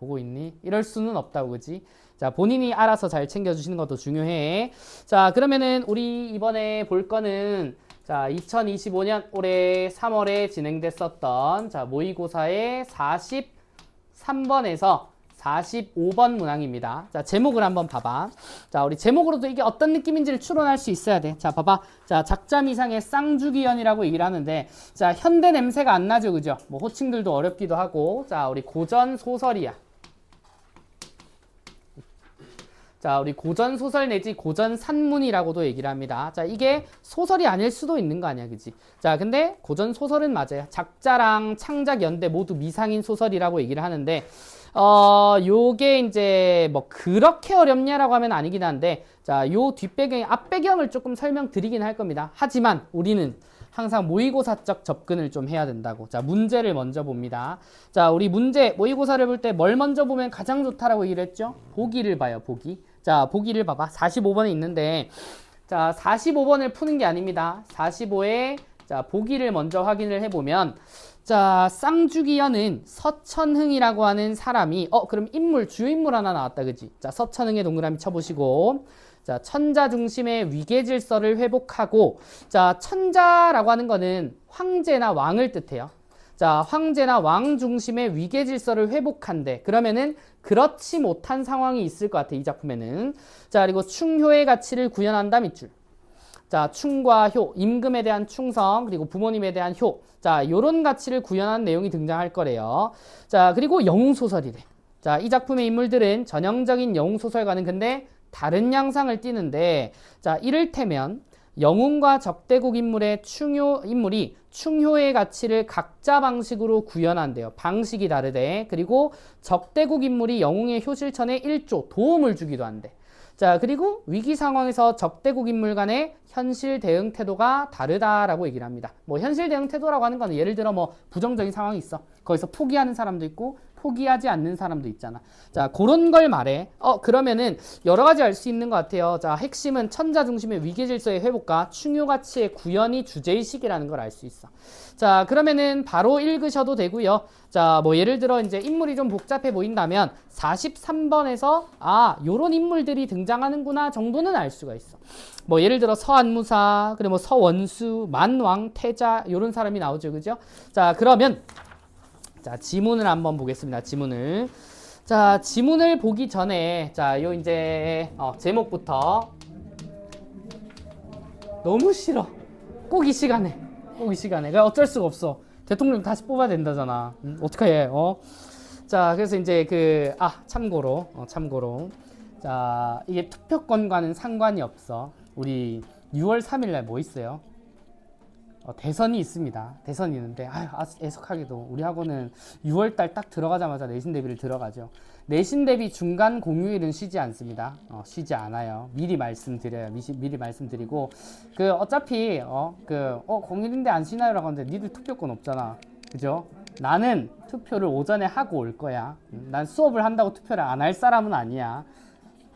보고 있니? 이럴 수는 없다고, 그지? 자, 본인이 알아서 잘 챙겨주시는 것도 중요해. 자, 그러면은 우리 이번에 볼 거는 자, 2025년 올해 3월에 진행됐었던 자, 모의고사의 43번에서 45번 문항입니다. 자, 제목을 한번 봐봐. 자, 우리 제목으로도 이게 어떤 느낌인지를 추론할 수 있어야 돼. 자, 봐봐. 자, 작자미상의 쌍주기현이라고 얘기를 하는데, 자, 현대 냄새가 안 나죠, 그죠? 뭐 호칭들도 어렵기도 하고, 자, 우리 고전 소설이야. 자, 우리 고전 소설 내지 고전 산문이라고도 얘기를 합니다. 자, 이게 소설이 아닐 수도 있는 거 아니야, 그지? 자, 근데 고전 소설은 맞아요. 작자랑 창작 연대 모두 미상인 소설이라고 얘기를 하는데, 요게 이제 뭐 그렇게 어렵냐라고 하면 아니긴 한데, 자, 요 뒷배경, 앞배경을 조금 설명드리긴 할 겁니다. 하지만 우리는 항상 모의고사적 접근을 좀 해야 된다고. 자, 문제를 먼저 봅니다. 자, 우리 문제, 모의고사를 볼 때 뭘 먼저 보면 가장 좋다라고 얘기를 했죠? 보기를 봐요, 보기. 자, 보기를 봐봐. 45번에 있는데, 자, 45번을 푸는 게 아닙니다. 45에, 자, 보기를 먼저 확인을 해보면, 자, 쌍주기현은 서천흥이라고 하는 사람이, 그럼 인물, 주요 인물 하나 나왔다, 그지? 자, 서천흥의 동그라미 쳐보시고, 자, 천자 중심의 위계 질서를 회복하고, 자, 천자라고 하는 거는 황제나 왕을 뜻해요. 자, 황제나 왕 중심의 위계 질서를 회복한대. 그러면은 그렇지 못한 상황이 있을 것 같아, 이 작품에는. 자, 그리고 충효의 가치를 구현한다 밑줄. 자, 충과 효, 임금에 대한 충성, 그리고 부모님에 대한 효. 자, 요런 가치를 구현한 내용이 등장할 거래요. 자, 그리고 영웅소설이래. 자, 이 작품의 인물들은 전형적인 영웅소설과는 근데 다른 양상을 띠는데, 자, 이를테면 영웅과 적대국 인물이 충효의 가치를 각자 방식으로 구현한대요. 방식이 다르대. 그리고 적대국 인물이 영웅의 효실천에 일조 도움을 주기도 한대. 자, 그리고 위기 상황에서 적대국 인물 간의 현실 대응 태도가 다르다라고 얘기를 합니다. 뭐 현실 대응 태도라고 하는 거는 예를 들어 뭐 부정적인 상황이 있어. 거기서 포기하는 사람도 있고 포기하지 않는 사람도 있잖아. 자, 그런 걸 말해. 그러면은 여러 가지 알 수 있는 것 같아요. 자, 핵심은 천자 중심의 위계 질서의 회복과 충효 가치의 구현이 주제의식이라는 걸 알 수 있어. 자, 그러면은 바로 읽으셔도 되고요. 자, 뭐 예를 들어 이제 인물이 좀 복잡해 보인다면 43번에서 요런 인물들이 등장하는구나 정도는 알 수가 있어. 뭐 예를 들어 서안무사, 그리고 뭐 서원수, 만왕, 태자 요런 사람이 나오죠, 그죠? 자, 그러면 자, 지문을 한번 보겠습니다. 지문을. 자, 지문을 보기 전에 자, 요 이제 제목부터 너무 싫어. 꼭 이 시간에. 그러니까 어쩔 수가 없어. 대통령 다시 뽑아야 된다잖아. 어떡해. 자, 그래서 이제 참고로. 자, 이게 투표권과는 상관이 없어. 우리 6월 3일 날 뭐 있어요? 대선이 있습니다. 대선이 있는데 애석하게도 우리 학원은 6월달 딱 들어가자마자 내신 대비를 들어가죠. 내신 대비 중간 공휴일은 쉬지 않습니다. 쉬지 않아요. 미리 말씀드려요. 미리 말씀드리고 어차피 공휴일인데 안 쉬나요라고 하는데 니들 투표권 없잖아. 그죠? 나는 투표를 오전에 하고 올 거야. 난 수업을 한다고 투표를 안 할 사람은 아니야.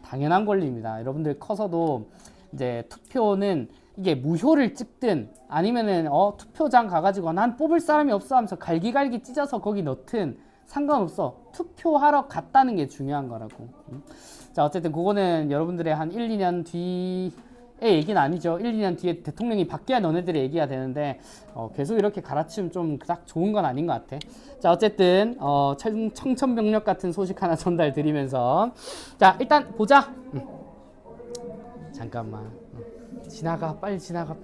당연한 권리입니다. 여러분들 커서도 이제 투표는 이게 무효를 찍든 아니면은 투표장 가가지고 난 뽑을 사람이 없어 하면서 갈기갈기 찢어서 거기 넣든 상관없어. 투표하러 갔다는 게 중요한 거라고. 자, 어쨌든 그거는 여러분들의 한 1, 2년 뒤의 얘기는 아니죠. 1, 2년 뒤에 대통령이 바뀌어야 너네들의 얘기가 되는데 계속 이렇게 갈아치우면 좀 그닥 좋은 건 아닌 것 같아. 자, 어쨌든 청천벽력 같은 소식 하나 전달드리면서 자, 일단 보자. 잠깐만. 빨리 지나가.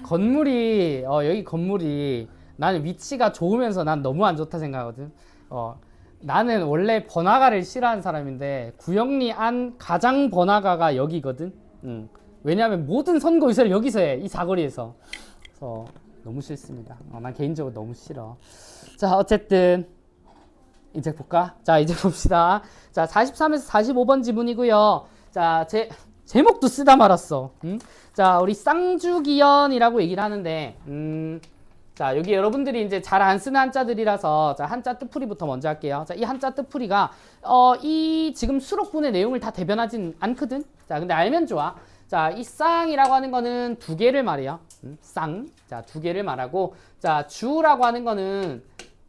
건물이 여기 건물이 나는 위치가 좋으면서 난 너무 안 좋다 생각하거든. 나는 원래 번화가를 싫어하는 사람인데 구영리 안 가장 번화가가 여기거든. 왜냐하면 모든 선거 유세를 여기서 해. 이 사거리에서. 그래서 너무 싫습니다. 난 개인적으로 너무 싫어. 자, 어쨌든 이제 볼까? 자, 이제 봅시다. 자, 43에서 45번 지문이고요. 자, 제목도 쓰다 말았어. 자, 우리 쌍주기현이라고 얘기를 하는데, 자, 여기 여러분들이 이제 잘 안 쓰는 한자들이라서, 자, 한자 뜻풀이부터 먼저 할게요. 자, 이 한자 뜻풀이가, 이 지금 수록분의 내용을 다 대변하진 않거든? 자, 근데 알면 좋아. 자, 이 쌍이라고 하는 거는 두 개를 말해요. 쌍. 자, 두 개를 말하고, 자, 주라고 하는 거는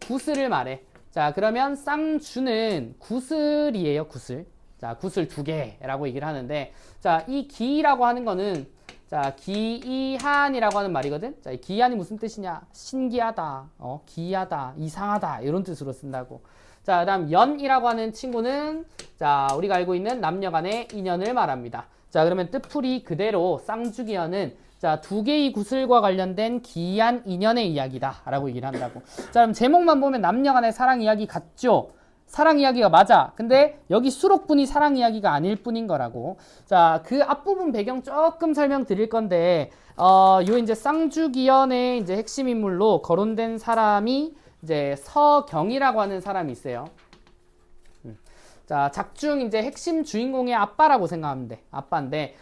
구슬을 말해. 자, 그러면 쌍주는 구슬이에요, 구슬. 자, 구슬 2개라고 얘기를 하는데, 자, 이 기라고 하는 거는, 자, 기이한이라고 하는 말이거든. 자, 이 기이한이 무슨 뜻이냐? 신기하다, 기이하다, 이상하다, 이런 뜻으로 쓴다고. 자, 그다음 연이라고 하는 친구는, 자, 우리가 알고 있는 남녀 간의 인연을 말합니다. 자, 그러면 뜻풀이 그대로 쌍주기연은, 자, 2개의 구슬과 관련된 기이한 인연의 이야기다 라고 얘기를 한다고. 자, 그럼 제목만 보면 남녀 간의 사랑 이야기 같죠? 사랑 이야기가 맞아. 근데 여기 수록분이 사랑 이야기가 아닐 뿐인 거라고. 자, 그 앞부분 배경 조금 설명드릴 건데, 요 이제 쌍주기연의 이제 핵심 인물로 거론된 사람이 이제 서경이라고 하는 사람이 있어요. 자, 작중 이제 핵심 주인공의 아빠라고 생각하면 돼. 아빠인데,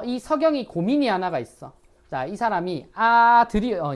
이 서경이 고민이 하나가 있어. 자, 이 사람이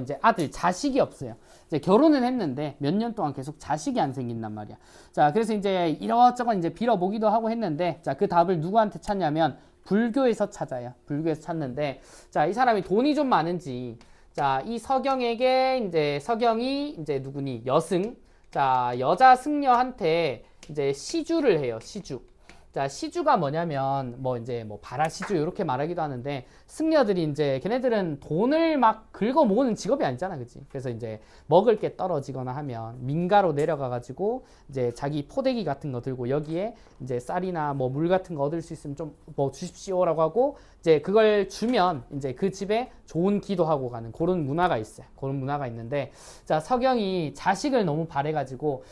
이제 아들, 자식이 없어요. 이제 결혼은 했는데 몇 년 동안 계속 자식이 안 생긴단 말이야. 자, 그래서 이제 이것저것 이제 빌어보기도 하고 했는데, 자, 그 답을 누구한테 찾냐면 불교에서 찾아요. 불교에서 찾는데, 자, 이 사람이 돈이 좀 많은지, 자, 이 서경에게 이제 서경이 이제 누구니? 여승. 자, 여자 승려한테 이제 시주를 해요. 시주. 자, 시주가 뭐냐면 뭐 이제 뭐 바라시주 이렇게 말하기도 하는데, 승려들이 이제 걔네들은 돈을 막 긁어 모으는 직업이 아니잖아, 그치? 그래서 이제 먹을 게 떨어지거나 하면 민가로 내려가 가지고 이제 자기 포대기 같은 거 들고 여기에 이제 쌀이나 뭐 물 같은 거 얻을 수 있으면 좀 뭐 주십시오라고 하고, 이제 그걸 주면 이제 그 집에 좋은 기도하고 가는 그런 문화가 있어요. 그런 문화가 있는데, 자, 서경이 자식을 너무 바래가지고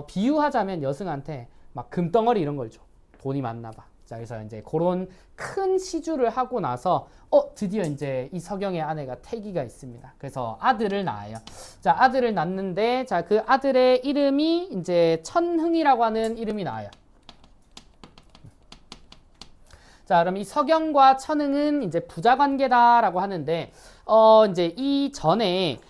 비유하자면 여승한테 막 금덩어리 이런 걸 줘. 돈이 많나 봐. 자, 그래서 이제 그런 큰 시주를 하고 나서 드디어 이제 이 서경의 아내가 태기가 있습니다. 그래서 아들을 낳아요. 자, 아들을 낳는데, 자, 그 아들의 이름이 이제 천흥이라고 하는 이름이 나와요. 자, 그럼 이 서경과 천흥은 이제 부자 관계다라고 하는데, 이제 이 전에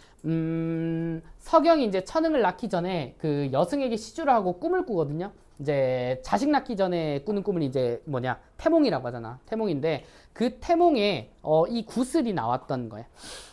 서경이 이제 천흥을 낳기 전에 그 여승에게 시주를 하고 꿈을 꾸거든요. 이제 자식 낳기 전에 꾸는 꿈은 이제 뭐냐, 태몽이라고 하잖아. 태몽인데 그 태몽에 이 구슬이 나왔던 거야.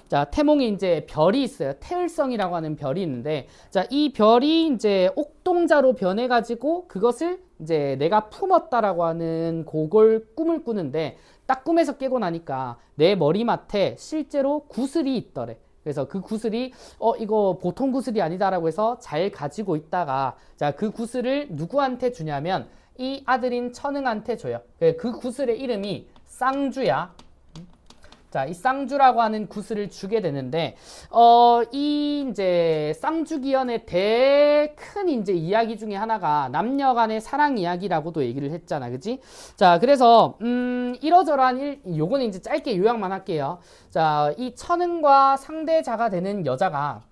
자, 태몽에 이제 별이 있어요. 태을성이라고 하는 별이 있는데, 자, 이 별이 이제 옥동자로 변해가지고 그것을 이제 내가 품었다라고 하는 그걸 꿈을 꾸는데, 딱 꿈에서 깨고 나니까 내 머리맡에 실제로 구슬이 있더래. 그래서 그 구슬이 이거 보통 구슬이 아니다라고 해서 잘 가지고 있다가, 자, 그 구슬을 누구한테 주냐면 이 아들인 천흥한테 줘요. 그 구슬의 이름이 쌍주야. 자, 이 쌍주라고 하는 구슬을 주게 되는데, 이 이제 쌍주기연의 큰 이제 이야기 중에 하나가 남녀 간의 사랑 이야기라고도 얘기를 했잖아, 그치? 자, 그래서 이러저러한 요거는 이제 짧게 요약만 할게요. 자, 이 천흥과 상대자가 되는 여자가,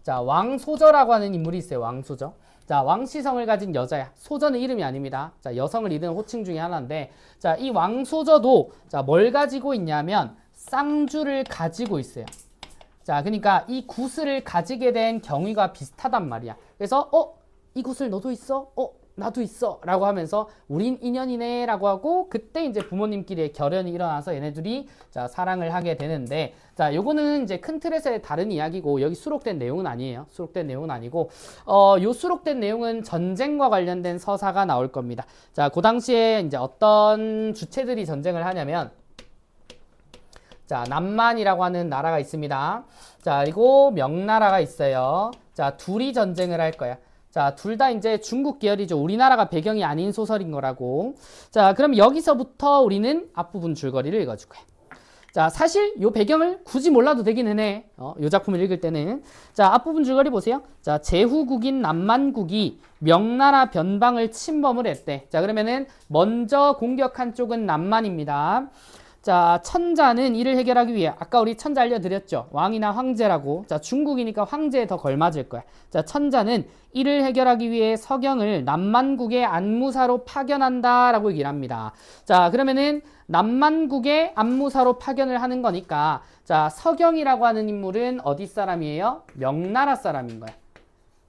자, 왕소저라고 하는 인물이 있어요. 왕소저. 자, 왕시성을 가진 여자야. 소저는 이름이 아닙니다. 자, 여성을 이르는 호칭 중에 하나인데, 자, 이 왕소저도, 자, 뭘 가지고 있냐면 쌍주를 가지고 있어요. 자, 그러니까 이 구슬을 가지게 된 경위가 비슷하단 말이야. 그래서 이 구슬 너도 있어? 나도 있어 라고 하면서 우린 인연이네 라고 하고, 그때 이제 부모님끼리의 결연이 일어나서 얘네들이 자, 사랑을 하게 되는데, 자, 요거는 이제 큰 틀에서의 다른 이야기고 여기 수록된 내용은 아니에요. 수록된 내용은 아니고, 요 수록된 내용은 전쟁과 관련된 서사가 나올 겁니다. 자, 그 당시에 이제 어떤 주체들이 전쟁을 하냐면, 자, 남만이라고 하는 나라가 있습니다. 자, 그리고 명나라가 있어요. 자, 둘이 전쟁을 할 거야. 자, 둘 다 이제 중국 계열이죠. 우리나라가 배경이 아닌 소설인 거라고. 자, 그럼 여기서부터 우리는 앞부분 줄거리를 읽어줄 거야. 자, 사실 요 배경을 굳이 몰라도 되기는 해. 요 작품을 읽을 때는. 자, 앞부분 줄거리 보세요. 자, 제후국인 남만국이 명나라 변방을 침범을 했대. 자, 그러면은 먼저 공격한 쪽은 남만입니다. 자, 천자는 이를 해결하기 위해, 아까 우리 천자 알려드렸죠. 왕이나 황제라고. 자, 중국이니까 황제에 더 걸맞을 거야. 자, 천자는 이를 해결하기 위해 서경을 남만국의 안무사로 파견한다 라고 얘기를 합니다. 자, 그러면은 남만국의 안무사로 파견을 하는 거니까, 자, 서경이라고 하는 인물은 어디 사람이에요? 명나라 사람인 거야.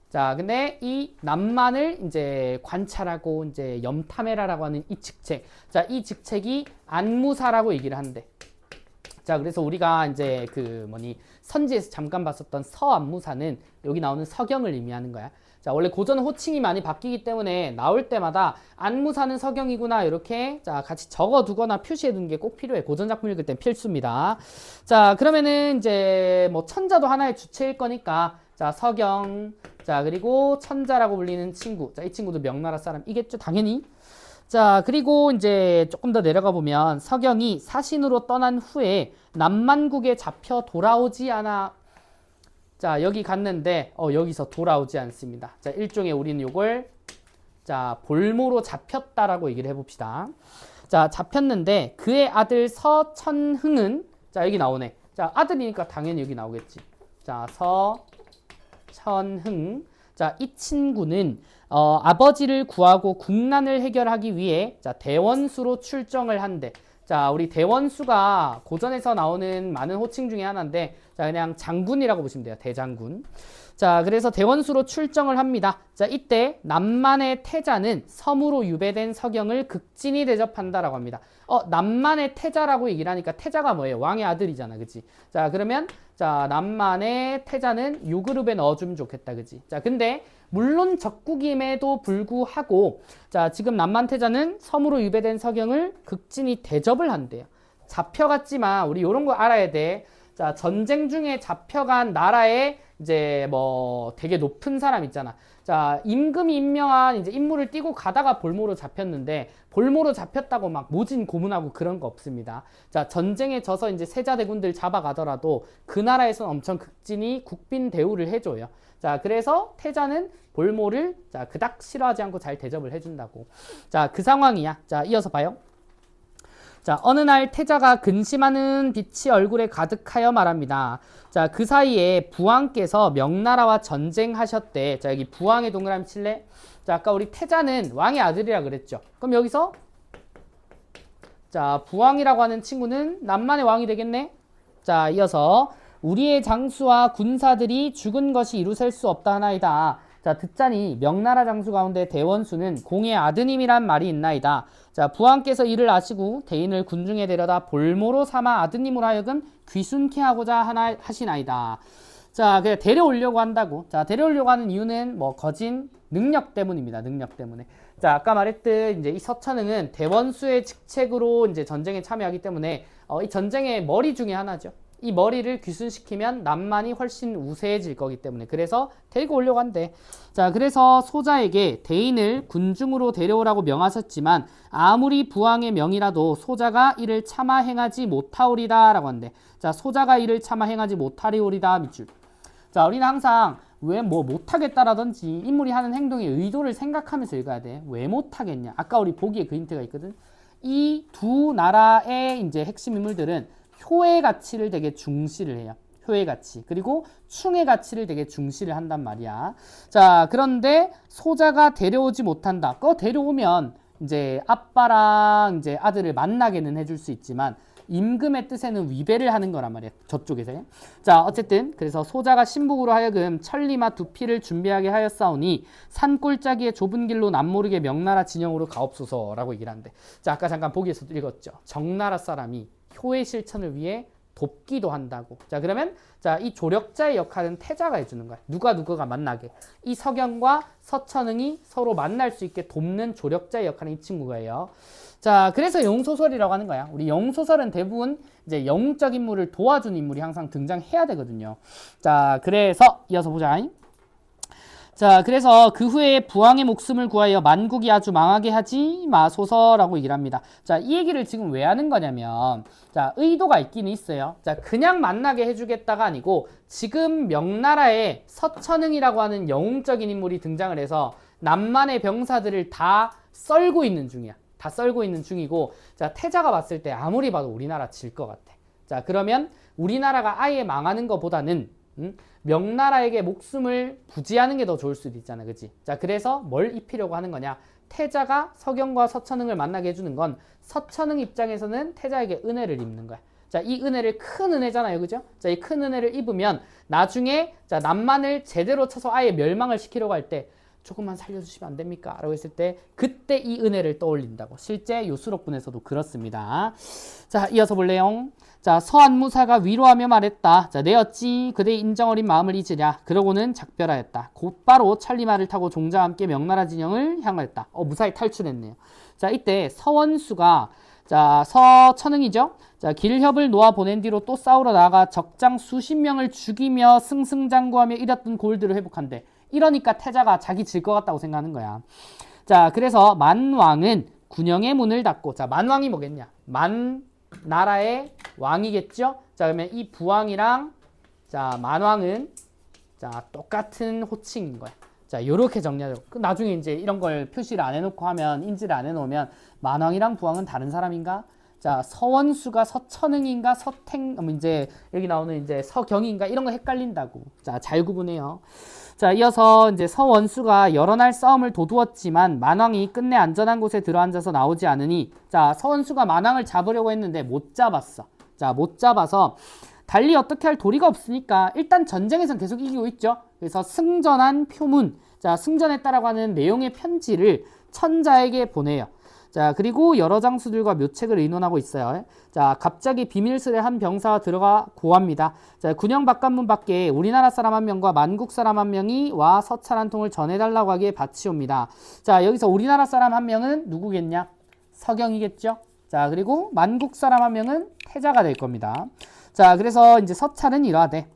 자, 근데 이 남만을 이제 관찰하고 이제 염탐해라라고 하는 이 직책. 자, 이 직책이 안무사라고 얘기를 한대. 자, 그래서 우리가 이제 선지에서 잠깐 봤었던 서안무사는 여기 나오는 서경을 의미하는 거야. 자, 원래 고전은 호칭이 많이 바뀌기 때문에 나올 때마다 안무사는 서경이구나 이렇게 자 같이 적어두거나 표시해두는 게 꼭 필요해. 고전 작품 읽을 땐 필수입니다. 자, 그러면은 이제 뭐 천자도 하나의 주체일 거니까 자 서경 자 그리고 천자라고 불리는 친구 자 이 친구도 명나라 사람이겠죠 당연히. 자, 그리고 이제 조금 더 내려가 보면 서경이 사신으로 떠난 후에 남만국에 잡혀 돌아오지 않아. 자, 여기 갔는데 여기서 돌아오지 않습니다. 자, 일종의 우리는 요걸 자, 볼모로 잡혔다라고 얘기를 해봅시다. 자, 잡혔는데 그의 아들 서천흥은 자, 여기 나오네. 자, 아들이니까 당연히 여기 나오겠지. 자, 서천흥. 자, 이 친구는 아버지를 구하고 국난을 해결하기 위해 자, 대원수로 출정을 한대. 자, 우리 대원수가 고전에서 나오는 많은 호칭 중에 하나인데 자, 그냥 장군이라고 보시면 돼요. 대장군. 자, 그래서 대원수로 출정을 합니다. 자, 이때 남만의 태자는 섬으로 유배된 서경을 극진히 대접한다라고 합니다. 남만의 태자라고 얘기를 하니까 태자가 뭐예요? 왕의 아들이잖아. 그치? 자, 그러면 자, 남만의 태자는 요 그룹에 넣어주면 좋겠다. 그치? 자, 근데 물론 적국임에도 불구하고 자, 지금 남만 태자는 섬으로 유배된 서경을 극진히 대접을 한대요. 잡혀갔지만 우리 요런 거 알아야 돼. 자, 전쟁 중에 잡혀간 나라의 이제 뭐 되게 높은 사람 있잖아. 자, 임금이 임명한 이제 임무를 띠고 가다가 볼모로 잡혔는데 볼모로 잡혔다고 막 모진 고문하고 그런 거 없습니다. 자, 전쟁에 져서 이제 세자대군들 잡아가더라도 그 나라에서는 엄청 극진히 국빈 대우를 해줘요. 자, 그래서 태자는 볼모를 자, 그닥 싫어하지 않고 잘 대접을 해준다고. 자, 그 상황이야. 자, 이어서 봐요. 자, 어느 날 태자가 근심하는 빛이 얼굴에 가득하여 말합니다. 자, 그 사이에 부왕께서 명나라와 전쟁하셨대. 자, 여기 부왕의 동그라미 칠래? 자, 아까 우리 태자는 왕의 아들이라 그랬죠. 그럼 여기서 자, 부왕이라고 하는 친구는 남만의 왕이 되겠네? 자, 이어서 우리의 장수와 군사들이 죽은 것이 이루셀 수 없다 하나이다. 자, 듣자니 명나라 장수 가운데 대원수는 공의 아드님이란 말이 있나이다. 자, 부왕께서 이를 아시고 대인을 군중에 데려다 볼모로 삼아 아드님으로 하여금 귀순케 하고자 하시나이다. 자, 그냥 데려오려고 한다고. 자, 데려오려고 하는 이유는 뭐 거진 능력 때문입니다. 능력 때문에. 자, 아까 말했듯 이제 이 서천흥은 대원수의 직책으로 이제 전쟁에 참여하기 때문에 이 전쟁의 머리 중에 하나죠. 이 머리를 귀순시키면 남만이 훨씬 우세해질 거기 때문에 그래서 데리고 오려고 한대. 자, 그래서 소자에게 대인을 군중으로 데려오라고 명하셨지만 아무리 부왕의 명이라도 소자가 이를 참아 행하지 못하오리다 라고 한대. 자, 소자가 이를 참아 행하지 못하리오리다 밑줄. 자, 우리는 항상 왜 뭐 못하겠다라든지 인물이 하는 행동의 의도를 생각하면서 읽어야 돼. 왜 못하겠냐? 아까 우리 보기에 그 힌트가 있거든. 이 두 나라의 이제 핵심 인물들은 효의 가치를 되게 중시를 해요. 효의 가치. 그리고 충의 가치를 되게 중시를 한단 말이야. 자, 그런데 소자가 데려오지 못한다. 그거 데려오면 이제 아빠랑 이제 아들을 만나게는 해줄 수 있지만 임금의 뜻에는 위배를 하는 거란 말이야. 저쪽에서. 자, 어쨌든 그래서 소자가 신복으로 하여금 천리마 두피를 준비하게 하였사오니 산골짜기의 좁은 길로 남모르게 명나라 진영으로 가옵소서라고 얘기를 하는데 자, 아까 잠깐 보기에서도 읽었죠. 정나라 사람이 효의 실천을 위해 돕기도 한다고. 자, 그러면 자, 이 조력자의 역할은 태자가 해주는 거야. 누가 만나게. 이 서경과 서천흥이 서로 만날 수 있게 돕는 조력자의 역할은 이 친구가예요. 자, 그래서 영웅소설이라고 하는 거야. 우리 영웅소설은 대부분 이제 영웅적 인물을 도와준 인물이 항상 등장해야 되거든요. 자, 그래서 이어서 보자. 자, 그래서 그 후에 부왕의 목숨을 구하여 만국이 아주 망하게 하지 마소서라고 얘기를 합니다. 자, 이 얘기를 지금 왜 하는 거냐면 자, 의도가 있기는 있어요. 자, 그냥 만나게 해주겠다가 아니고 지금 명나라에 서천흥이라고 하는 영웅적인 인물이 등장을 해서 남만의 병사들을 다 썰고 있는 중이야. 다 썰고 있는 중이고 자, 태자가 봤을 때 아무리 봐도 우리나라 질 것 같아. 자, 그러면 우리나라가 아예 망하는 것보다는 명나라에게 목숨을 부지하는 게 더 좋을 수도 있잖아. 그치? 자, 그래서 뭘 입히려고 하는 거냐? 태자가 서경과 서천흥을 만나게 해주는 건 서천흥 입장에서는 태자에게 은혜를 입는 거야. 자, 이 은혜를 큰 은혜잖아요. 그죠? 자, 이 큰 은혜를 입으면 나중에 자, 남만을 제대로 쳐서 아예 멸망을 시키려고 할 때 조금만 살려주시면 안 됩니까? 라고 했을 때 그때 이 은혜를 떠올린다고. 실제 요수록분에서도 그렇습니다. 자, 이어서 볼래요. 자, 서안무사가 위로하며 말했다. 자, 내 어찌 그대의 인정 어린 마음을 잊으랴. 그러고는 작별하였다. 곧바로 천리마를 타고 종자와 함께 명나라 진영을 향하였다. 무사히 탈출했네요. 자, 이때 서원수가 자, 서천응이죠. 자, 길협을 놓아 보낸 뒤로 또 싸우러 나가 적장 수십 명을 죽이며 승승장구하며 잃었던 골드를 회복한대. 이러니까 태자가 자기 질 것 같다고 생각하는 거야. 자, 그래서 만왕은 군영의 문을 닫고, 자, 만왕이 뭐겠냐? 만나라의 왕이겠죠? 자, 그러면 이 부왕이랑, 자, 만왕은, 자, 똑같은 호칭인 거야. 자, 요렇게 정리하죠. 나중에 이제 이런 걸 표시를 안 해놓고 하면, 인지를 안 해놓으면, 만왕이랑 부왕은 다른 사람인가? 자, 서원수가 서천응인가? 이제, 여기 나오는 이제 서경인가? 이런 거 헷갈린다고. 자, 잘 구분해요. 자, 이어서 이제 서원수가 여러 날 싸움을 도두었지만 만왕이 끝내 안전한 곳에 들어앉아서 나오지 않으니, 자, 서원수가 만왕을 잡으려고 했는데 못 잡았어. 자, 못 잡아서 달리 어떻게 할 도리가 없으니까 일단 전쟁에선 계속 이기고 있죠. 그래서 승전한 표문, 자, 승전했다라고 하는 내용의 편지를 천자에게 보내요. 자, 그리고 여러 장수들과 묘책을 의논하고 있어요. 자, 갑자기 비밀스레 한 병사가 들어가 고합니다. 자, 군영 바깥문 밖에 우리나라 사람 한 명과 만국 사람 한 명이 와 서찰 한 통을 전해달라고 하기에 밭이 옵니다. 자, 여기서 우리나라 사람 한 명은 누구겠냐? 서경이겠죠? 자, 그리고 만국 사람 한 명은 태자가 될 겁니다. 자, 그래서 이제 서찰은 이러하대.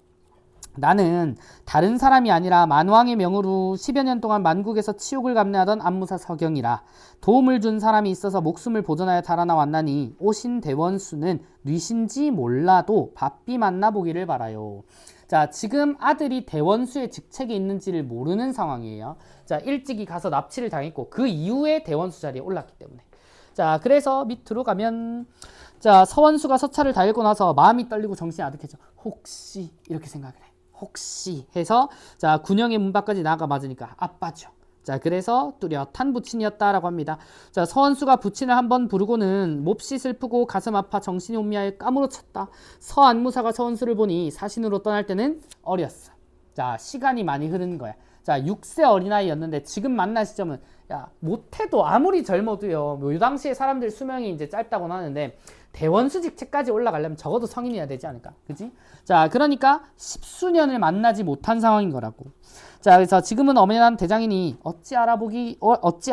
나는 다른 사람이 아니라 만왕의 명으로 10여 년 동안 만국에서 치욕을 감내하던 안무사 서경이라. 도움을 준 사람이 있어서 목숨을 보존하여 달아나왔나니 오신 대원수는 뉘신지 몰라도 바삐 만나보기를 바라요. 자, 지금 아들이 대원수의 직책에 있는지를 모르는 상황이에요. 자, 일찍이 가서 납치를 당했고 그 이후에 대원수 자리에 올랐기 때문에. 자, 그래서 밑으로 가면, 자, 서원수가 서찰을 다 읽고 나서 마음이 떨리고 정신이 아득해져. 혹시 이렇게 생각을 해. 혹시 해서, 자, 군영의 문 밖까지 나가 맞으니까 아빠죠. 자, 그래서 뚜렷한 부친이었다라고 합니다. 자, 서원수가 부친을 한번 부르고는 몹시 슬프고 가슴 아파 정신이 혼미하여 까무러쳤다. 서안무사가 서원수를 보니 사신으로 떠날 때는 어렸어. 자, 시간이 많이 흐른 거야. 자, 6세 어린아이였는데 지금 만날 시점은, 야, 못해도 아무리 젊어도요, 이 당시에 사람들 수명이 이제 짧다고 하는데 대원수 직책까지 올라가려면 적어도 성인이어야 되지 않을까? 그지? 자, 그러니까 십수년을 만나지 못한 상황인 거라고. 자, 그래서 지금은 엄연한 대장이니 어찌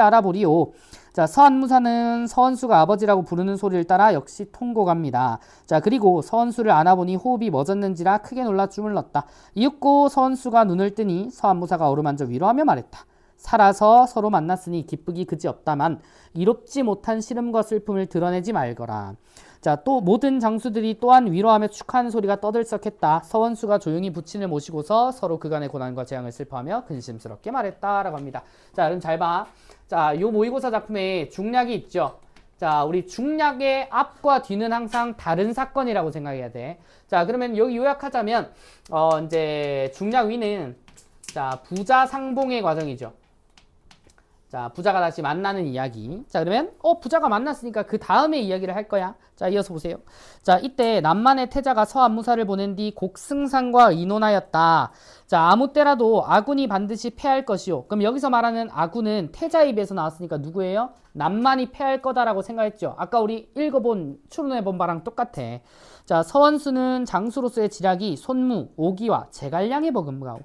알아보리오. 자, 서안무사는 서원수가 아버지라고 부르는 소리를 따라 역시 통곡합니다. 자, 그리고 서원수를 안아보니 호흡이 멎었는지라 크게 놀라 주물렀다. 이윽고 서원수가 눈을 뜨니 서안무사가 어루만져 위로하며 말했다. 살아서 서로 만났으니 기쁘기 그지없다만 이롭지 못한 시름과 슬픔을 드러내지 말거라. 자, 또 모든 장수들이 또한 위로하며 축하하는 소리가 떠들썩했다. 서원수가 조용히 부친을 모시고서 서로 그간의 고난과 재앙을 슬퍼하며 근심스럽게 말했다라고 합니다. 자, 그럼 잘 봐. 자, 요 모의고사 작품에 중략이 있죠. 자, 우리 중략의 앞과 뒤는 항상 다른 사건이라고 생각해야 돼. 자, 그러면 여기 요약하자면 이제 중략 위는, 자, 부자 상봉의 과정이죠. 자, 부자가 다시 만나는 이야기. 자, 그러면 부자가 만났으니까 그 다음에 이야기를 할 거야. 자, 이어서 보세요. 자, 이때 남만의 태자가 서안무사를 보낸 뒤 곡승상과 의논하였다. 자, 아무 때라도 아군이 반드시 패할 것이요. 그럼 여기서 말하는 아군은 태자 입에서 나왔으니까 누구예요? 남만이 패할 거다라고 생각했죠. 아까 우리 읽어본, 추론해본 바랑 똑같아. 자, 서원수는 장수로서의 지략이 손무, 오기와 제갈량에 버금가고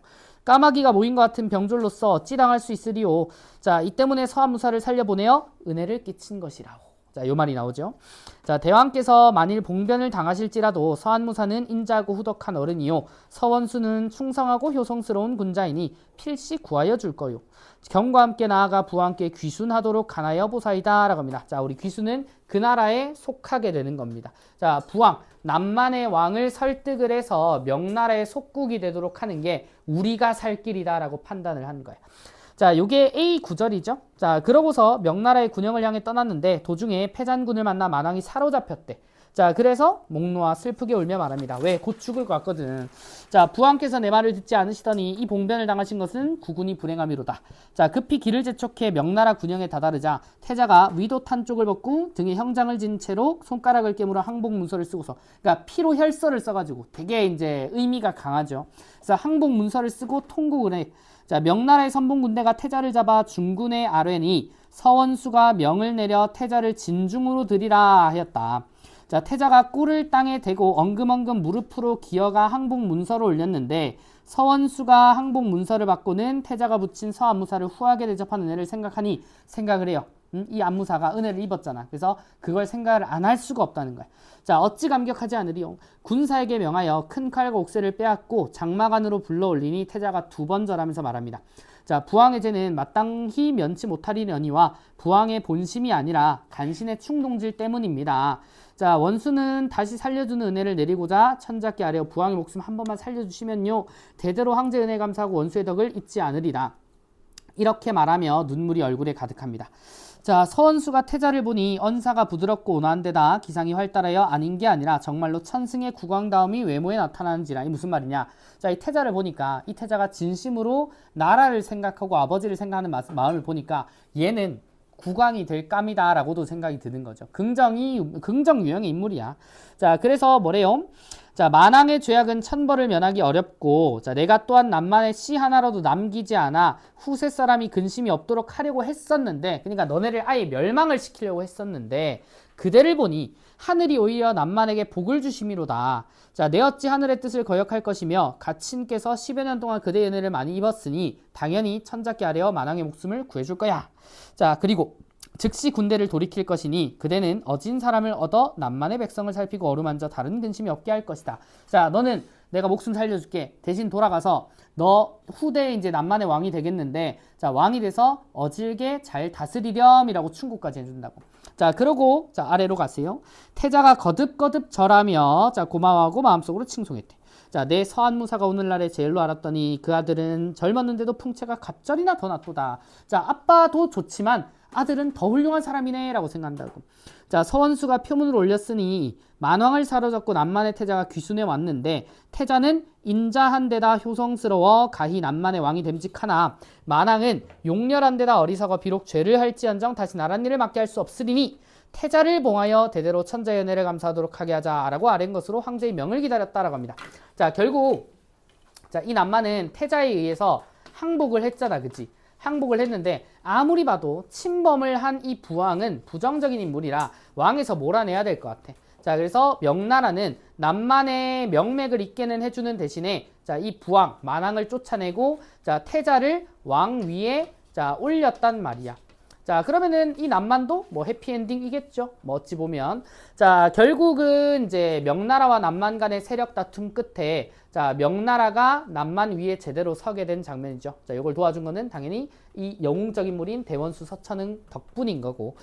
까마귀가 모인 것 같은 병졸로서 어찌 당할 수 있으리오. 자, 이 때문에 서안무사를 살려보내어 은혜를 끼친 것이라오. 자, 요 말이 나오죠. 자, 대왕께서 만일 봉변을 당하실지라도 서안무사는 인자하고 후덕한 어른이요, 서원수는 충성하고 효성스러운 군자이니 필시 구하여 줄 거요. 경과 함께 나아가 부와 함께 귀순하도록 간하여 보사이다 라고 합니다. 자, 우리 귀순은 그 나라에 속하게 되는 겁니다. 자, 부왕, 남만의 왕을 설득을 해서 명나라의 속국이 되도록 하는 게 우리가 살 길이다 라고 판단을 한 거예요. 자, 요게 A 구절이죠. 자, 그러고서 명나라의 군영을 향해 떠났는데 도중에 패잔군을 만나 만왕이 사로잡혔대. 자, 그래서 목 놓아 슬프게 울며 말합니다. 왜? 곧 죽을 것 같거든. 자, 부왕께서 내 말을 듣지 않으시더니 이 봉변을 당하신 것은 국군이 불행함이로다. 자, 급히 길을 재촉해 명나라 군영에 다다르자 태자가 위도 탄 쪽을 벗고 등에 형장을 진 채로 손가락을 깨물어 항복 문서를 쓰고서, 그러니까 피로 혈서를 써가지고 되게 이제 의미가 강하죠. 그래서 항복 문서를 쓰고 통곡을 해. 자, 명나라의 선봉군대가 태자를 잡아 중군에 아뢰니 서원수가 명을 내려 태자를 진중으로 들이라 하였다. 자, 태자가 꿀을 땅에 대고 엉금엉금 무릎으로 기어가 항복 문서를 올렸는데 서원수가 항복 문서를 받고는 태자가 붙인 서안무사를 후하게 대접한 은혜를 생각하니 생각을 해요. 이 안무사가 은혜를 입었잖아. 그래서 그걸 생각을 안 할 수가 없다는 거야. 자, 어찌 감격하지 않으리요. 군사에게 명하여 큰 칼과 옥새를 빼앗고 장막안으로 불러올리니 태자가 두 번 절하면서 말합니다. 자, 부왕의 죄는 마땅히 면치 못하리려니와 부왕의 본심이 아니라 간신의 충동질 때문입니다. 자, 원수는 다시 살려주는 은혜를 내리고자 천자께 아뢰어 부왕의 목숨 한 번만 살려주시면요 대대로 황제 은혜 감사하고 원수의 덕을 잊지 않으리라. 이렇게 말하며 눈물이 얼굴에 가득합니다. 자, 서원수가 태자를 보니 언사가 부드럽고 온화한 데다 기상이 활달하여 아닌 게 아니라 정말로 천승의 국왕다움이 외모에 나타나는지라. 이 무슨 말이냐. 자, 이 태자를 보니까 이 태자가 진심으로 나라를 생각하고 아버지를 생각하는 마음을 보니까 얘는 국왕이 될 감이다 라고도 생각이 드는 거죠. 긍정 유형의 인물이야. 자, 그래서 뭐래요? 자, 만왕의 죄악은 천벌을 면하기 어렵고, 자, 내가 또한 남만의 씨 하나라도 남기지 않아 후세 사람이 근심이 없도록 하려고 했었는데, 그러니까 너네를 아예 멸망을 시키려고 했었는데, 그대를 보니 하늘이 오히려 남만에게 복을 주심이로다. 자, 내 어찌 하늘의 뜻을 거역할 것이며 가친께서 10여 년 동안 그대의 은혜를 많이 입었으니 당연히 천자께 아뢰어 만왕의 목숨을 구해줄 거야. 자, 그리고 즉시 군대를 돌이킬 것이니 그대는 어진 사람을 얻어 남만의 백성을 살피고 어루만져 다른 근심이 없게 할 것이다. 자, 너는 내가 목숨 살려줄게. 대신 돌아가서 너 후대에 이제 남만의 왕이 되겠는데, 자, 왕이 돼서 어질게 잘 다스리렴이라고 충고까지 해준다고. 자, 그러고 자, 아래로 가세요. 태자가 거듭거듭 절하며 자, 고마워하고 마음속으로 칭송했대. 자, 내 서안무사가 오늘날에 제일로 알았더니 그 아들은 젊었는데도 풍채가 갑절이나 더 낫도다. 자, 아빠도 좋지만 아들은 더 훌륭한 사람이네 라고 생각한다고. 자, 서원수가 표문을 올렸으니 만왕을 사로잡고 남만의 태자가 귀순해 왔는데 태자는 인자한 데다 효성스러워 가히 남만의 왕이 됨직하나 만왕은 용렬한 데다 어리석어 비록 죄를 할지언정 다시 나란 일을 맡게 할 수 없으리니 태자를 봉하여 대대로 천자의 은혜를 감사하도록 하게 하자라고 아랜 것으로 황제의 명을 기다렸다라고 합니다. 자, 결국 자, 이 남만은 태자에 의해서 항복을 했잖아, 그치? 항복을 했는데 아무리 봐도 침범을 한 이 부왕은 부정적인 인물이라 왕에서 몰아내야 될 것 같아. 자, 그래서 명나라는 남만의 명맥을 잇게는 해주는 대신에 자, 이 부왕 만왕을 쫓아내고 자, 태자를 왕 위에 자, 올렸단 말이야. 자, 그러면은 이 남만도 뭐 해피엔딩이겠죠. 뭐 어찌 보면. 자, 결국은 이제 명나라와 남만 간의 세력 다툼 끝에 자, 명나라가 남만 위에 제대로 서게 된 장면이죠. 자, 이걸 도와준 거는 당연히 이 영웅적 인물인 대원수 서천흥 덕분인 거고.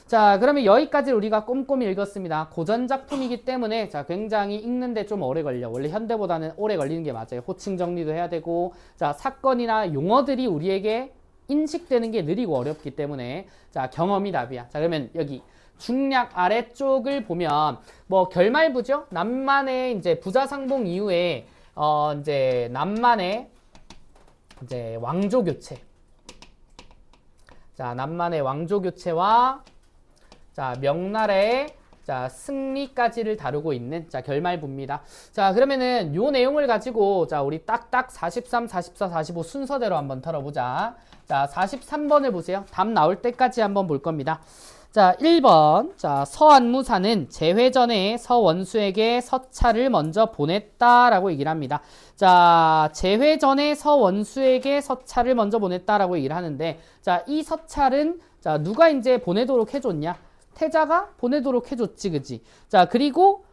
자, 그러면 여기까지 우리가 꼼꼼히 읽었습니다. 고전 작품이기 때문에 자, 굉장히 읽는데 좀 오래 걸려. 원래 현대보다는 오래 걸리는 게 맞아요. 호칭 정리도 해야 되고, 자, 사건이나 용어들이 우리에게 인식되는 게 느리고 어렵기 때문에 자, 경험이 답이야. 자, 그러면 여기 중략 아래쪽을 보면 뭐 결말부죠. 남만의 이제 부자상봉 이후에 이제 남만의 이제 왕조 교체. 자, 남만의 왕조 교체와 자, 명나라의 자, 승리까지를 다루고 있는 자, 결말부입니다. 자, 그러면은 요 내용을 가지고 자, 우리 딱딱 43, 44, 45 순서대로 한번 털어보자. 자, 43번을 보세요. 답 나올 때까지 한번 볼 겁니다. 자, 1번. 자, 서안무사는 재회 전에 서원수에게 서찰을 먼저 보냈다라고 얘기를 합니다. 자, 재회 전에 서원수에게 서찰을 먼저 보냈다라고 얘기를 하는데, 자, 이 서찰은 자, 누가 이제 보내도록 해줬냐? 태자가 보내도록 해줬지, 그지? 자, 그리고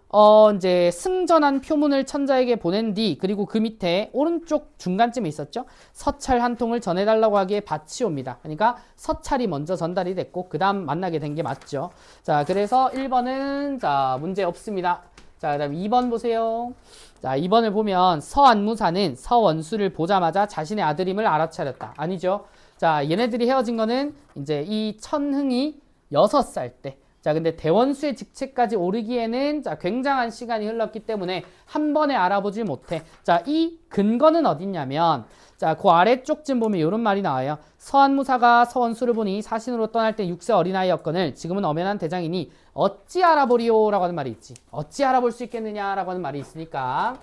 이제 승전한 표문을 천자에게 보낸 뒤, 그리고 그 밑에 오른쪽 중간쯤에 있었죠? 서찰 한 통을 전해달라고 하기에 밭이 옵니다. 그러니까 서찰이 먼저 전달이 됐고, 그 다음 만나게 된 게 맞죠. 자, 그래서 1번은, 자, 문제 없습니다. 자, 그 다음 2번 보세요. 자, 2번을 보면 서안무사는 서원수를 보자마자 자신의 아들임을 알아차렸다. 아니죠. 자, 얘네들이 헤어진 거는 이제 이 천흥이 6살 때. 자, 근데 대원수의 직책까지 오르기에는 자, 굉장한 시간이 흘렀기 때문에 한 번에 알아보질 못해. 자, 이 근거는 어딨냐면 자, 그 아래쪽쯤 보면 이런 말이 나와요. 서안무사가 서원수를 보니 사신으로 떠날 때 6세 어린아이였거늘 지금은 엄연한 대장이니 어찌 알아보리요? 라고 하는 말이 있지. 어찌 알아볼 수 있겠느냐? 라고 하는 말이 있으니까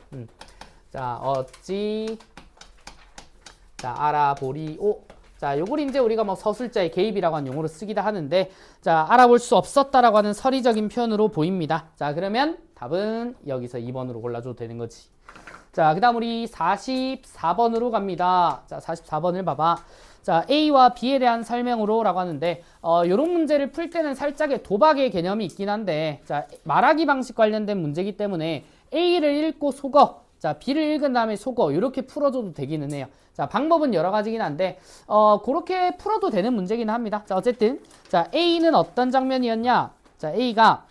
자, 어찌 자, 알아보리오. 자, 요걸 이제 우리가 뭐 서술자의 개입이라고 하는 용어로 쓰기도 하는데, 자, 알아볼 수 없었다라고 하는 서리적인 표현으로 보입니다. 자, 그러면 답은 여기서 2번으로 골라줘도 되는 거지. 자, 그 다음 우리 44번으로 갑니다. 자, 44번을 봐봐. 자, A와 B에 대한 설명으로 라고 하는데, 요런 문제를 풀 때는 살짝의 도박의 개념이 있긴 한데, 자, 말하기 방식 관련된 문제이기 때문에 A를 읽고 속어, 자, B를 읽은 다음에 속어, 이렇게 풀어줘도 되기는 해요. 자, 방법은 여러 가지긴 한데, 그렇게 풀어도 되는 문제긴 합니다. 자, 어쨌든, 자, A는 어떤 장면이었냐? 자, A가,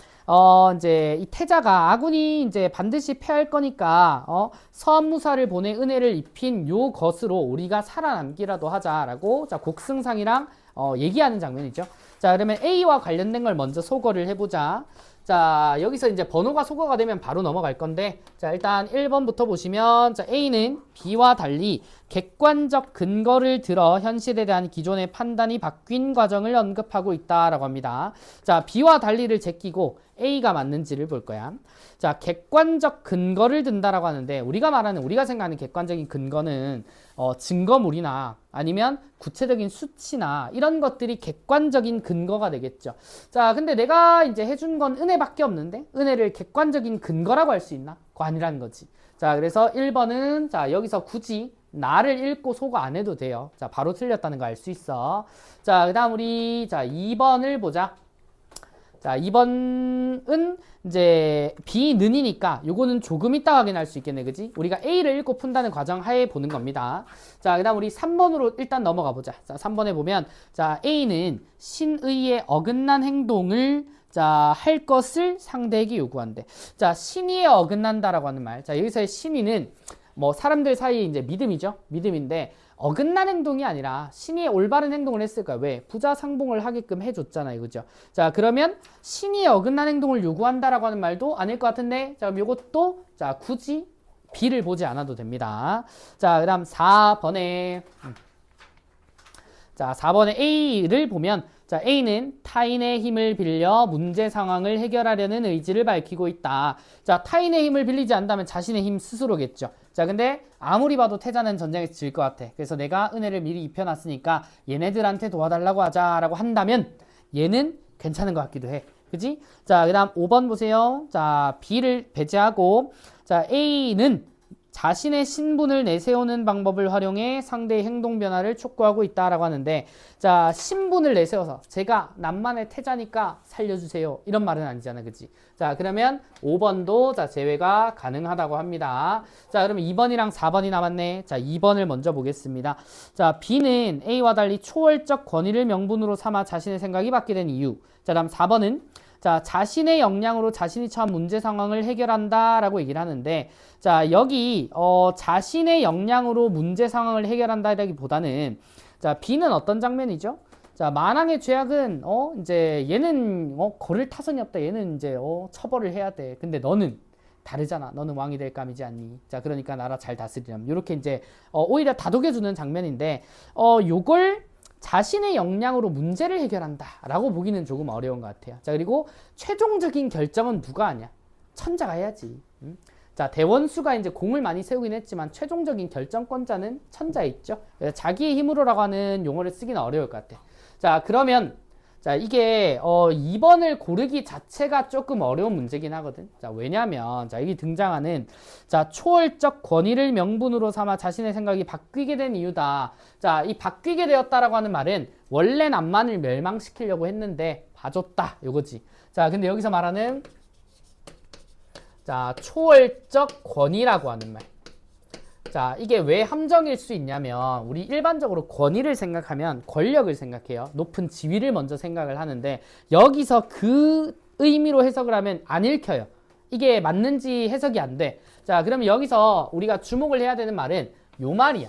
이제 이 태자가 아군이 이제 반드시 패할 거니까, 서한무사를 보내 은혜를 입힌 요 것으로 우리가 살아남기라도 하자라고, 자, 곡승상이랑, 얘기하는 장면이죠. 자, 그러면 A와 관련된 걸 먼저 소거를 해보자. 자, 여기서 이제 번호가 소거가 되면 바로 넘어갈 건데, 자, 일단 1번부터 보시면, 자, A는 B와 달리 객관적 근거를 들어 현실에 대한 기존의 판단이 바뀐 과정을 언급하고 있다라고 합니다. 자, B와 달리를 제끼고 A가 맞는지를 볼 거야. 자, 객관적 근거를 든다라고 하는데, 우리가 생각하는 객관적인 근거는 증거물이나 아니면 구체적인 수치나 이런 것들이 객관적인 근거가 되겠죠. 자, 근데 내가 이제 해준 건 은혜밖에 없는데 은혜를 객관적인 근거라고 할 수 있나? 그거 아니라는 거지. 자, 그래서 1번은 자, 여기서 굳이 나를 읽고 소거 안 해도 돼요. 자, 바로 틀렸다는 거 알 수 있어. 자, 그 다음 우리 자 2번을 보자. 자, 2번은 이제 B는이니까 요거는 조금 이따 확인할 수 있겠네, 그지? 우리가 A를 읽고 푼다는 과정 하에 보는 겁니다. 자, 그 다음 우리 3번으로 일단 넘어가 보자. 자, 3번에 보면 자, A는 신의에 어긋난 행동을 자, 할 것을 상대에게 요구한대. 자, 신의에 어긋난다라고 하는 말. 자, 여기서의 신의는 뭐 사람들 사이에 이제 믿음이죠. 믿음인데 어긋난 행동이 아니라 신의의 올바른 행동을 했을 거야. 왜? 부자 상봉을 하게끔 해줬잖아요. 그죠? 자, 그러면 신의의 어긋난 행동을 요구한다라고 하는 말도 아닐 것 같은데, 자, 그럼 요것도 자, 굳이 B를 보지 않아도 됩니다. 자, 그 다음 4번에 자, 4번에 A를 보면 자, A는 타인의 힘을 빌려 문제 상황을 해결하려는 의지를 밝히고 있다. 자, 타인의 힘을 빌리지 않는다면 자신의 힘 스스로겠죠. 자, 근데 아무리 봐도 태자는 전쟁에서 질 것 같아. 그래서 내가 은혜를 미리 입혀놨으니까 얘네들한테 도와달라고 하자라고 한다면 얘는 괜찮은 것 같기도 해. 그지? 자, 그 다음 5번 보세요. 자, B를 배제하고 자, A는 자신의 신분을 내세우는 방법을 활용해 상대의 행동 변화를 촉구하고 있다라고 하는데, 자, 신분을 내세워서 제가 남만의 태자니까 살려주세요 이런 말은 아니잖아, 그치? 자, 그러면 5번도 자, 제외가 가능하다고 합니다. 자, 그러면 2번이랑 4번이 남았네. 자, 2번을 먼저 보겠습니다. 자, B는 A와 달리 초월적 권위를 명분으로 삼아 자신의 생각이 바뀌게 된 이유. 자, 다음 4번은 자, 자신의 역량으로 자신이 처한 문제 상황을 해결한다라고 얘기를 하는데, 자, 여기 자신의 역량으로 문제 상황을 해결한다라기보다는 자, B는 어떤 장면이죠? 자, 만왕의 죄악은 이제 얘는 거를 타선이 없다. 얘는 이제 처벌을 해야 돼. 근데 너는 다르잖아. 너는 왕이 될 감이지 않니? 자, 그러니까 나라 잘 다스리렴. 이렇게 이제 오히려 다독여주는 장면인데, 요걸 자신의 역량으로 문제를 해결한다라고 보기는 조금 어려운 것 같아요. 자, 그리고 최종적인 결정은 누가 하냐? 천자가 해야지. 자, 대원수가 이제 공을 많이 세우긴 했지만 최종적인 결정권자는 천자에 있죠. 그래서 자기의 힘으로라고 하는 용어를 쓰기는 어려울 것 같아. 자, 그러면 자, 이게 2번을 고르기 자체가 조금 어려운 문제긴 하거든. 자, 왜냐면 자, 여기 등장하는 자, 초월적 권위를 명분으로 삼아 자신의 생각이 바뀌게 된 이유다. 자, 이 바뀌게 되었다라고 하는 말은 원래 남만을 멸망시키려고 했는데 봐줬다. 요거지. 자, 근데 여기서 말하는 자, 초월적 권위라고 하는 말. 자, 이게 왜 함정일 수 있냐면 우리 일반적으로 권위를 생각하면 권력을 생각해요. 높은 지위를 먼저 생각을 하는데 여기서 그 의미로 해석을 하면 안 읽혀요. 이게 맞는지 해석이 안 돼. 자, 그러면 여기서 우리가 주목을 해야 되는 말은 요 말이야.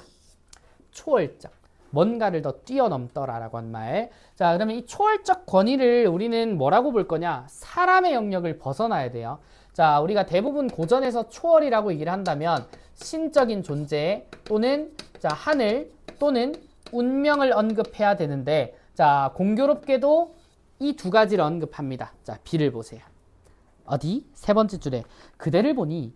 초월적. 뭔가를 더 뛰어넘더라라고 한 말. 자, 그러면 이 초월적 권위를 우리는 뭐라고 볼 거냐? 사람의 영역을 벗어나야 돼요. 자, 우리가 대부분 고전에서 초월이라고 얘기를 한다면 신적인 존재 또는 자, 하늘 또는 운명을 언급해야 되는데 자, 공교롭게도 이 두 가지를 언급합니다. 자, B를 보세요. 어디? 세 번째 줄에 그대를 보니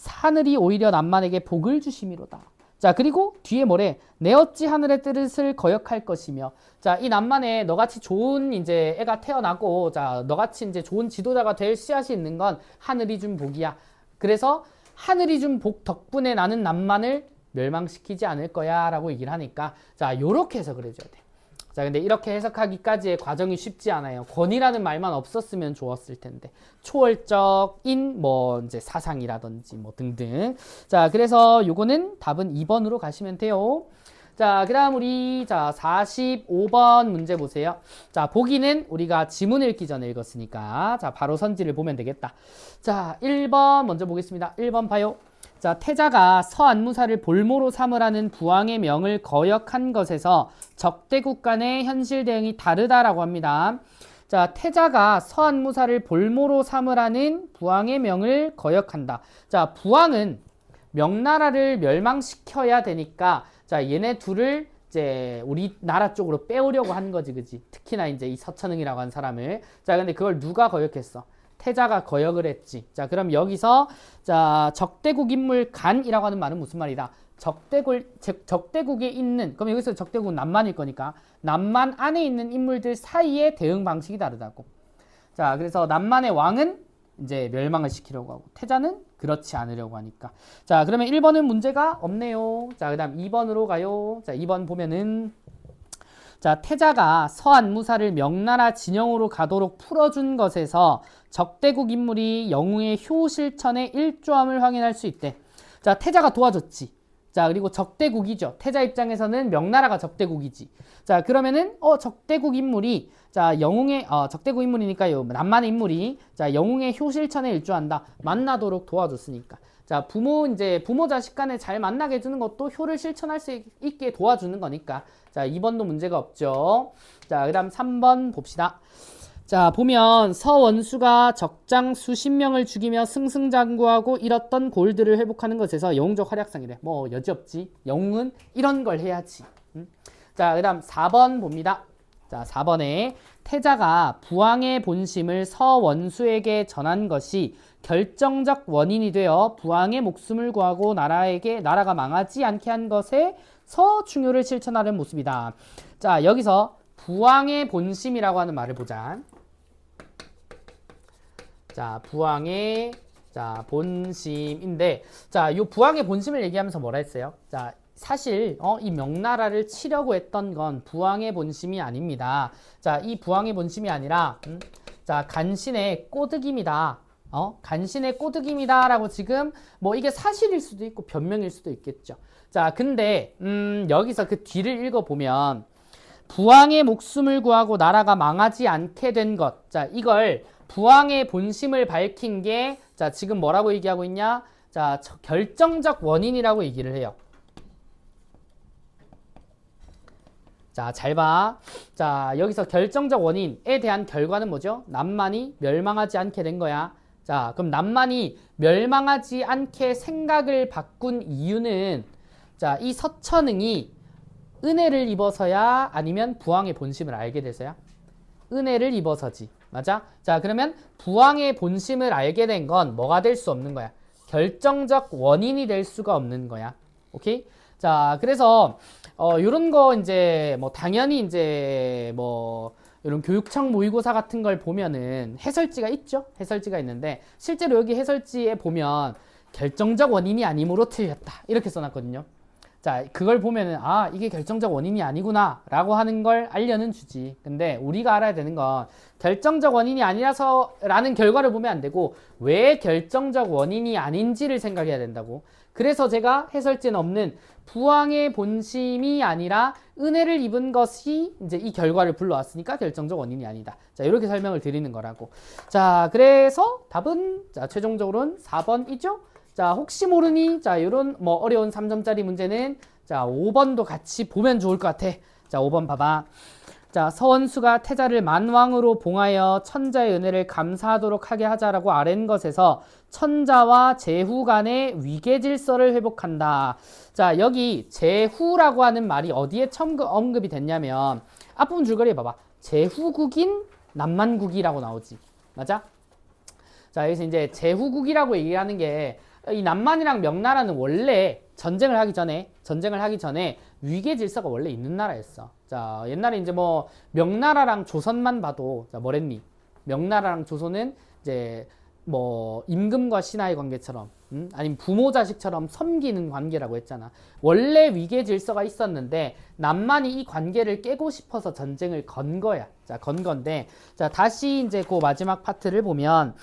하늘이 오히려 남만에게 복을 주심이로다. 자, 그리고 뒤에 뭐래? 내 어찌 하늘의 뜻을 거역할 것이며. 자, 이 남만에 너같이 좋은 이제 애가 태어나고, 자, 너같이 이제 좋은 지도자가 될 씨앗이 있는 건 하늘이 준 복이야. 그래서 하늘이 준 복 덕분에 나는 남만을 멸망시키지 않을 거야 라고 얘기를 하니까, 자, 요렇게 해석을 해줘야 돼. 자, 근데 이렇게 해석하기까지의 과정이 쉽지 않아요. 권이라는 말만 없었으면 좋았을 텐데. 초월적인 뭐 이제 사상이라든지 뭐 등등. 자, 그래서 요거는 답은 2번으로 가시면 돼요. 자, 그다음 우리 자 45번 문제 보세요. 자, 보기는 우리가 지문 읽기 전에 읽었으니까 자, 바로 선지를 보면 되겠다. 자, 1번 먼저 보겠습니다. 1번 봐요. 자, 태자가 서안무사를 볼모로 삼으라는 부왕의 명을 거역한 것에서 적대국 간의 현실 대응이 다르다라고 합니다. 자, 태자가 서안무사를 볼모로 삼으라는 부왕의 명을 거역한다. 자, 부왕은 명나라를 멸망시켜야 되니까 자, 얘네 둘을 이제 우리나라 쪽으로 빼오려고 한 거지, 그지? 특히나 이제 이 서천흥이라고 한 사람을. 자, 근데 그걸 누가 거역했어? 태자가 거역을 했지. 자, 그럼 여기서 자, 적대국 인물 간이라고 하는 말은 무슨 말이다? 적대국에 있는, 그럼 여기서 적대국은 남만일 거니까 남만 안에 있는 인물들 사이의 대응 방식이 다르다고. 자, 그래서 남만의 왕은 이제 멸망을 시키려고 하고 태자는 그렇지 않으려고 하니까. 자, 그러면 1번은 문제가 없네요. 자, 그 다음 2번으로 가요. 자, 2번 보면은 자, 태자가 서안무사를 명나라 진영으로 가도록 풀어준 것에서 적대국 인물이 영웅의 효실천의 일조함을 확인할 수 있대. 자, 태자가 도와줬지. 자, 그리고 적대국이죠. 태자 입장에서는 명나라가 적대국이지. 자, 그러면은 적대국 인물이 자, 영웅의 적대국 인물이니까요. 남만의 인물이 자, 영웅의 효실천에 일조한다. 만나도록 도와줬으니까. 자, 부모 자식 간에 잘 만나게 해주는 것도 효를 실천할 수 있게 도와주는 거니까. 자, 2번도 문제가 없죠. 자, 그다음 3번 봅시다. 자, 보면 서원수가 적장 수십 명을 죽이며 승승장구하고 잃었던 골드를 회복하는 것에서 영웅적 활약상이래. 뭐 여지없지. 영웅은 이런 걸 해야지. 자, 그다음 4번 봅니다. 자, 4번에 태자가 부왕의 본심을 서원수에게 전한 것이 결정적 원인이 되어 부왕의 목숨을 구하고 나라가 망하지 않게 한 것에 서충효를 실천하는 모습이다. 자, 여기서 부왕의 본심이라고 하는 말을 보자. 자, 부왕의 본심인데, 자, 요 부왕의 본심을 얘기하면서 뭐라 했어요? 자, 사실 이 명나라를 치려고 했던 건 부왕의 본심이 아닙니다. 자, 이 부왕의 본심이 아니라 자, 간신의 꼬드김이다. 간신의 꼬드김이다라고 지금 뭐 이게 사실일 수도 있고 변명일 수도 있겠죠. 자, 근데 여기서 그 뒤를 읽어보면 부왕의 목숨을 구하고 나라가 망하지 않게 된 것. 자, 이걸 부왕의 본심을 밝힌 게 자, 지금 뭐라고 얘기하고 있냐? 자, 결정적 원인이라고 얘기를 해요. 자, 잘 봐. 자, 여기서 결정적 원인에 대한 결과는 뭐죠? 남만이 멸망하지 않게 된 거야. 자, 그럼 남만이 멸망하지 않게 생각을 바꾼 이유는 자, 이 서천흥이 은혜를 입어서야 아니면 부왕의 본심을 알게 돼서야? 은혜를 입어서지. 맞아? 자, 그러면 부왕의 본심을 알게 된 건 뭐가 될 수 없는 거야? 결정적 원인이 될 수가 없는 거야. 오케이? 자, 그래서 요런 거 이제 뭐 당연히 이제 뭐 이런 교육청 모의고사 같은 걸 보면은 해설지가 있죠? 해설지가 있는데 실제로 여기 해설지에 보면 결정적 원인이 아니므로 틀렸다. 이렇게 써놨거든요. 자, 그걸 보면은 아, 이게 결정적 원인이 아니구나 라고 하는 걸 알려는 주지. 근데 우리가 알아야 되는 건 결정적 원인이 아니라서 라는 결과를 보면 안 되고 왜 결정적 원인이 아닌지를 생각해야 된다고. 그래서 제가 해설지는 없는 부왕의 본심이 아니라 은혜를 입은 것이 이제 이 결과를 불러왔으니까 결정적 원인이 아니다. 자, 이렇게 설명을 드리는 거라고. 자, 그래서 답은 자, 최종적으로는 4번이죠. 자, 혹시 모르니 자, 요런 뭐 어려운 3점짜리 문제는 자, 5번도 같이 보면 좋을 것 같아. 자, 5번 봐봐. 자, 서원수가 태자를 만왕으로 봉하여 천자의 은혜를 감사하도록 하게 하자라고 아랜 것에서 천자와 제후 간의 위계 질서를 회복한다. 자, 여기 제후라고 하는 말이 어디에 처음 언급이 됐냐면 앞부분 줄거리에 봐봐. 제후국인 남만국이라고 나오지. 맞아? 자, 여기서 이제 제후국이라고 얘기하는 게 이 남만이랑 명나라는 원래 전쟁을 하기 전에 위계 질서가 원래 있는 나라였어. 자, 옛날에 이제 뭐 명나라랑 조선만 봐도 자, 뭐랬니? 명나라랑 조선은 이제 뭐 임금과 신하의 관계처럼 아니면 부모 자식처럼 섬기는 관계라고 했잖아. 원래 위계 질서가 있었는데 남만이 이 관계를 깨고 싶어서 전쟁을 건 거야. 자, 건 건데 자, 다시 이제 그 마지막 파트를 보면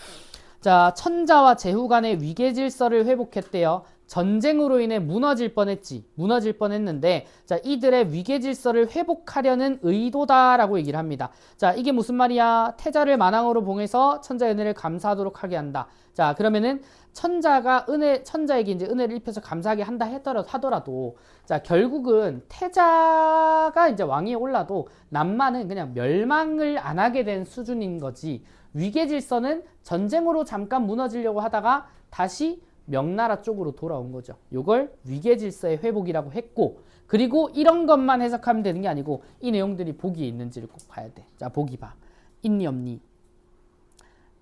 자, 천자와 제후 간의 위계 질서를 회복했대요. 전쟁으로 인해 무너질 뻔했는데 자, 이들의 위계 질서를 회복하려는 의도다라고 얘기를 합니다. 자, 이게 무슨 말이야? 태자를 만왕으로 봉해서 천자의 은혜를 감사하도록 하게 한다. 자, 그러면은 천자에게 이제 은혜를 입혀서 감사하게 한다 하더라도 자, 결국은 태자가 이제 왕위에 올라도 남만은 그냥 멸망을 안 하게 된 수준인 거지. 위계 질서는 전쟁으로 잠깐 무너지려고 하다가 다시 명나라 쪽으로 돌아온 거죠. 이걸 위계 질서의 회복이라고 했고, 그리고 이런 것만 해석하면 되는 게 아니고 이 내용들이 보기에 있는지를 꼭 봐야 돼. 자, 보기 봐. 있니 없니?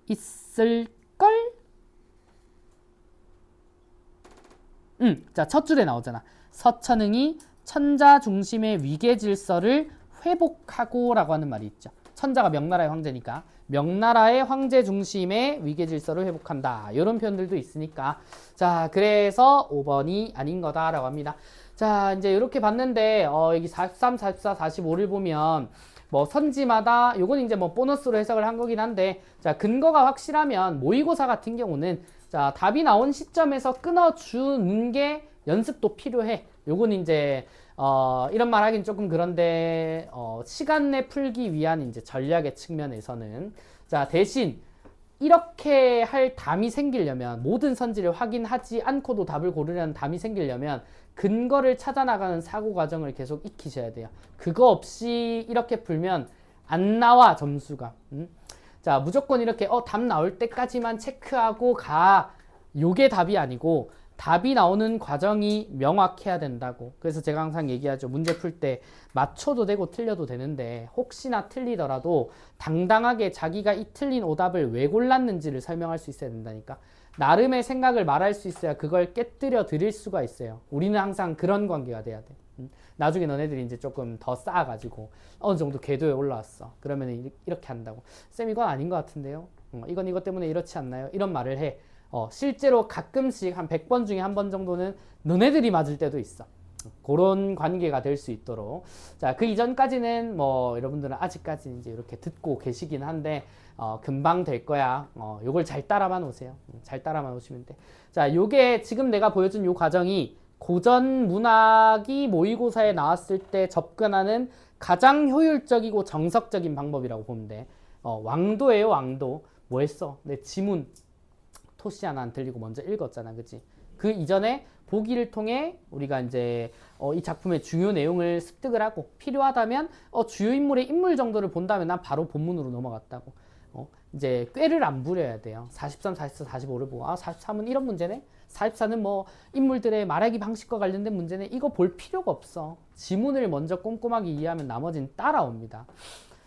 있을걸? 자, 첫 줄에 나오잖아. 서천응이 천자 중심의 위계 질서를 회복하고 라고 하는 말이 있죠. 천자가 명나라의 황제니까 명나라의 황제 중심의 위계 질서를 회복한다. 이런 표현들도 있으니까 자, 그래서 5번이 아닌 거다라고 합니다. 자, 이제 이렇게 봤는데 여기 43, 44, 45를 보면 뭐 선지마다 요건 이제 뭐 보너스로 해석을 한 거긴 한데 자, 근거가 확실하면 모의고사 같은 경우는 자, 답이 나온 시점에서 끊어주는 게 연습도 필요해. 요건 이제 이런 말 하긴 조금 그런데 시간 내 풀기 위한 이제 전략의 측면에서는 자, 대신 이렇게 할 담이 생기려면 모든 선지를 확인하지 않고도 답을 고르려는 담이 생기려면 근거를 찾아 나가는 사고 과정을 계속 익히셔야 돼요. 그거 없이 이렇게 풀면 안 나와 점수가. 자, 무조건 이렇게 답 나올 때까지만 체크하고 가. 요게 답이 아니고 답이 나오는 과정이 명확해야 된다고. 그래서 제가 항상 얘기하죠. 문제 풀 때 맞춰도 되고 틀려도 되는데 혹시나 틀리더라도 당당하게 자기가 이 틀린 오답을 왜 골랐는지를 설명할 수 있어야 된다니까. 나름의 생각을 말할 수 있어야 그걸 깨뜨려 드릴 수가 있어요. 우리는 항상 그런 관계가 돼야 돼. 나중에 너네들이 이제 조금 더 쌓아가지고 어느 정도 궤도에 올라왔어. 그러면 이렇게 한다고. 쌤, 이건 아닌 것 같은데요. 이건 이것 때문에 이렇지 않나요? 이런 말을 해. 실제로 가끔씩 한 100번 중에 한 번 정도는 너네들이 맞을 때도 있어. 그런 관계가 될 수 있도록. 자, 그 이전까지는 뭐 여러분들은 아직까지 이제 이렇게 듣고 계시긴 한데 금방 될 거야. 요걸 잘 따라만 오세요. 잘 따라만 오시면 돼. 자, 요게 지금 내가 보여준 요 과정이 고전 문학이 모의고사에 나왔을 때 접근하는 가장 효율적이고 정석적인 방법이라고 보면 돼. 왕도예요, 왕도. 뭐 했어? 내 지문 토시 하나 안 틀리고 먼저 읽었잖아, 그치? 그 이전에 보기를 통해 우리가 이제 이 작품의 중요 내용을 습득을 하고 필요하다면 주요 인물의 인물 정도를 본다면 난 바로 본문으로 넘어갔다고. 이제 꾀를 안 부려야 돼요. 43, 44, 45를 보고 43은 이런 문제네? 44는 뭐 인물들의 말하기 방식과 관련된 문제네? 이거 볼 필요가 없어. 지문을 먼저 꼼꼼하게 이해하면 나머지는 따라옵니다.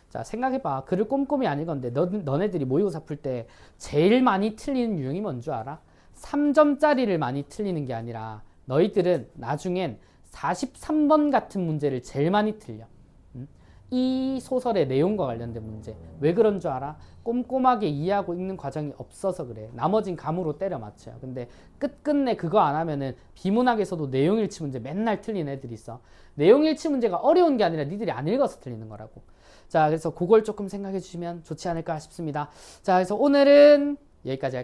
자, 생각해봐. 글을 꼼꼼히 안 읽었는데 너네들이 모의고사 풀 때 제일 많이 틀리는 유형이 뭔 줄 알아? 3점짜리를 많이 틀리는 게 아니라 너희들은 나중엔 43번 같은 문제를 제일 많이 틀려. 이 소설의 내용과 관련된 문제. 왜 그런 줄 알아? 꼼꼼하게 이해하고 읽는 과정이 없어서 그래. 나머진 감으로 때려 맞춰요. 근데 끝끝내 그거 안 하면은 비문학에서도 내용일치 문제 맨날 틀린 애들이 있어. 내용일치 문제가 어려운 게 아니라 니들이 안 읽어서 틀리는 거라고. 자, 그래서 그걸 조금 생각해 주시면 좋지 않을까 싶습니다. 자, 그래서 오늘은 여기까지 할 거예요.